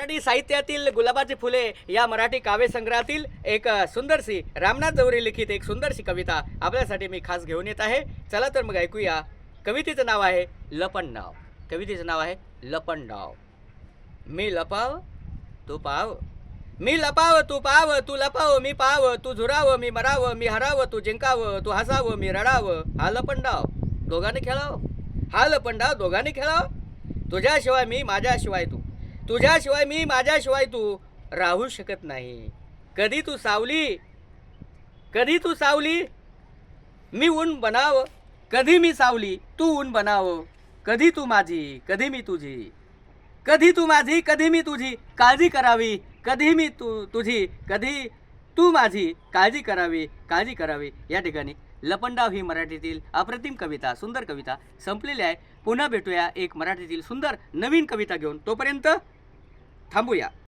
मराठी साहित्यातील गुलाबाची फुले या मराठी काव्यसंग्रहातील एक सुंदरशी रामनाथ जवरे लिखित एक सुंदरशी कविता आपल्यासाठी मी खास घेऊन येत आहे. चला तर मग ऐकूया. कवितेचं नाव आहे लपंडाव. कवितेचं नाव आहे लपंडाव. मी लपाव तू पाव, मी लपाव तू पाव, तू लपाव मी पाव, तू झुराव मी मराव, मी हराव तू जिंकाव, तू हसाव मी रडाव. हा लपंडाव दोघांनी खेळाव, हा लपंडाव दोघांनी खेळाव. तुझ्याशिवाय मी माझ्याशिवाय तू, तुझ्याशिवाय मी माझ्याशिवाय तू राहू शकत नाही. कधी तू सावली, कधी तू सावली मी ऊन बनाव, कधी मी सावली तू ऊन बनाव. कधी तू माझी कधी मी तुझी, कधी तू माझी कधी मी तुझी काळजी करावी. कधी मी तुझी कधी तू माझी काळजी करावी, काळजी करावी. या ठिकाणी लपंडाव ही मराठीतील अप्रतिम कविता, सुंदर कविता संपलेली आहे. पुन्हा भेटूया एक मराठीतील सुंदर नवीन कविता घेऊन. तोपर्यंत थांबूया.